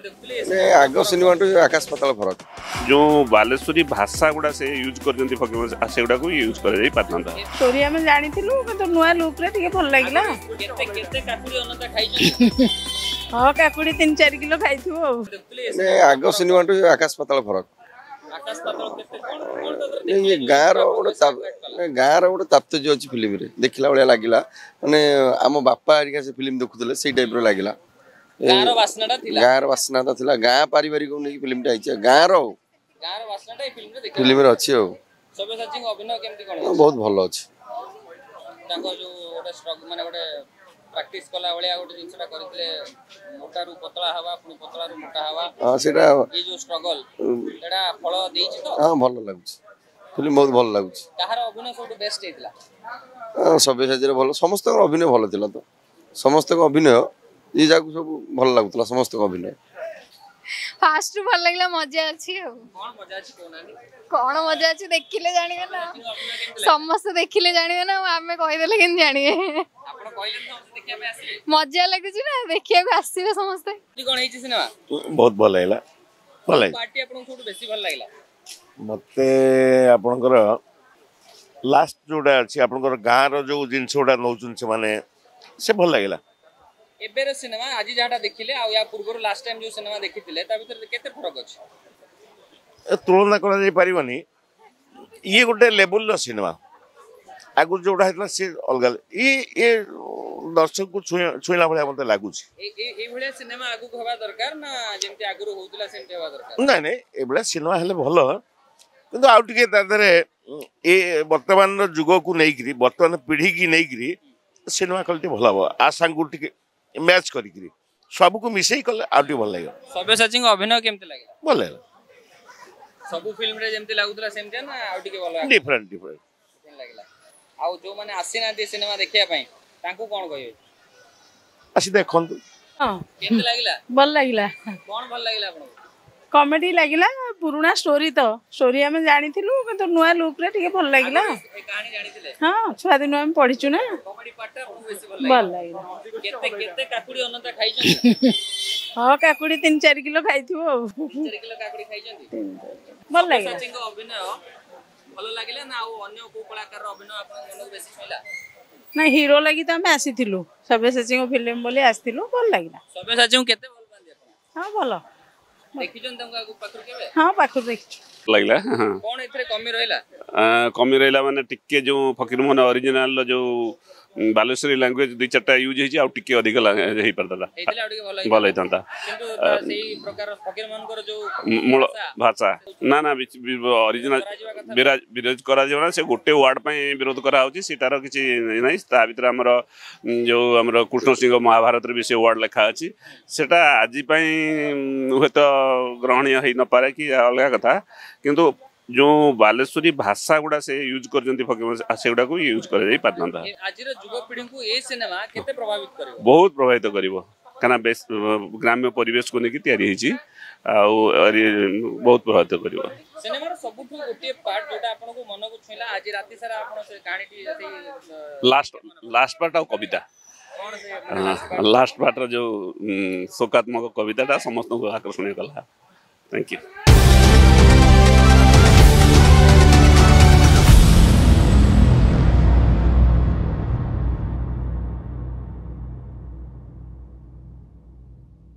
आग सिनेमा आकाश पाताल फरक जो बालेश्वरी भाषा गुड़ा से यूज करजंती फकीर से गुड़ा को यूज कर जाई पातनता स्टोरी हम जानिथिलु तो नुआ लुक रे ठीक भल लागिला केते काकुड़ी अनंता खाइछ हां काकुड़ी 3-4 किलो खाइथु आग सिनेमा आकाश पाताल फरक आकाश पाताल केते कोन ये गाँव गोटे ताप्तज अच्छी फिल्म रे देखला भाया लगिला माने आम बापा हरिका से फिल्म देखुले से टाइप लगिला गाँर वासनाटा थिला गाँर वासनाटा थिला गाँ पारिवारिक नहीं फिल्म टा आइछ गाँर वासनाटा फिल्म रे देखला फिल्म रे अछि हो सब्यसाची अभिनय केमती कोन बहुत भलो अछि ताको जो गोटे स्ट्रग माने गोटे प्रैक्टिस कला वाला गोटे जिनसटा करथिले मोटा रु पतला हवा पुनी पतला रु मोटा हवा हां सेटा ये जो स्ट्रगल एडा फल देइछ तो हां भलो लागुछ फिल्म बहुत भलो लागुछ ताहार अभिनय सब बेस्ट हेतला सब्यसाची रे भलो समस्त अभिनय भलो थिला तो समस्त अभिनय ये जाक सब भल लागुतला समस्त अभिनय फास्ट भल लागला मजा अछि कोन मजा अछि कोनानी कोन मजा अछि देखिले जानिबे ना समस्त देखिले जानिबे ना हमें कहि देले किन जानिबे आपण कहले समस्त देखिया में आसी मजा लागुछि ना देखिया को आसीबे समस्त कोन हेछि सिनेमा बहुत भल लागला पार्टी आपण सबटु बेसी भल लागला मते आपनकर लास्ट जोडा अछि आपनकर गाँ रो जो जिंस जोडा नौचुन से माने से भल लागला एबेर सिनेमा आज जाटा देखिले आ या पूर्व लास्ट टाइम जो सिनेमा देखिथिले ता भीतर केते फरक अछि तुलना करा जाई परिबनी ये गोटे लेवल रो सिनेमा आगु जोडा हेतला से अलगा ये दर्शक को छुइला भले मते लागुछि ए भले सिनेमा आगु होबा दरकार ना जेमति आगु होउतला सेमति होबा दरकार नहीं नहीं ए भले सिनेमा हेले भलो किंतु आउ टिके तादरे ए वर्तमान रो जुग को नेइकरी वर्तमान पीढ़ी की नेइकरी सिनेमा क्वालिटी भलो हो आ संगु टिके मैच करी सब को मिसई कले आउटी भल लागो सब्यसाची अभिनय केमते लागला भल लागला सब फिल्म रे जेमते लागुतला सेमते ना आउटी के भल डिफरेंट लागला आ जो माने आसीना दे सिनेमा देखिया पई तांको कोन कहियो आसी देखंतु हां केमते लागला भल लागिला कोन भल लागला आपन कॉमेडी लागिला पुराना स्टोरी तो स्टोरी हम जानिथिलु तो नुआ लुक रे ठीक भल लागिला ए कहानी जानिथिले हां छुआ दिन हम पढिचु ना कॉमेडी पार्ट बेसी भल लागिला केते केते काकुड़ी अनंता खाइछन हां काकुड़ी 3-4 किलो खाइथु 4 किलो काकुड़ी खाइछन भल लागिला सचिन को अभिनय भल लागिला ना आ अन्य को कलाकार रो अभिनय आपन मन बेसी छइला ना हीरो लागि त हम आसीथिलु सब्यसाची को फिल्म बोली आसीथिलु भल लागिला सब्यसाची केते भल पांदी आपन हां भलो देखिजन तंका को पाखर केबे हां पाखर देखि लागला कोन एथरे कमी रहला माने टिके जो फकीर मोहन ओरिजिनल जो बालेश्वरी लैंग्वेज 2-4टा यूज हेछि आ टिके अधिक हेइ परता एथले आउटे भल भल हेतंता किंतु सेही प्रकार फकीर मन कर जो मूल भाषा ना ना ओरिजिनल विरोध करा जेना से गोटे वर्ड पई विरोध करा होछि सेटार किछि नै ता भीतर हमर जो हमर कृष्ण सिंह महाभारत रे विषय वर्ड लिखा अछि सेटा आजि पई हेत ग्रहणीय हेइ न पारे कि अलगा कथा किंतु जो बालेश्वरी भाषा गुड़ा से यूज करजंती फकीर से गुड़ा को यूज कर जाई पातनता आज रे युवा पीढ़ी को ए सिनेमा केते प्रभावित करिवो बहुत प्रभावित करिवो काना बेस ग्राम्य परिवेश को नेकी तयारी हेछि आ बहुत प्रभावित करिवो सिनेमा रो सबुठु गोटे पार्ट जोटा आपन को मन को छुइला आज राती सारा आपन से कहानी टी लास्ट पार्ट और कविता लास्ट पार्ट जो शोकात्मक कविता समस्त को आकर्षण कला थैंक यू।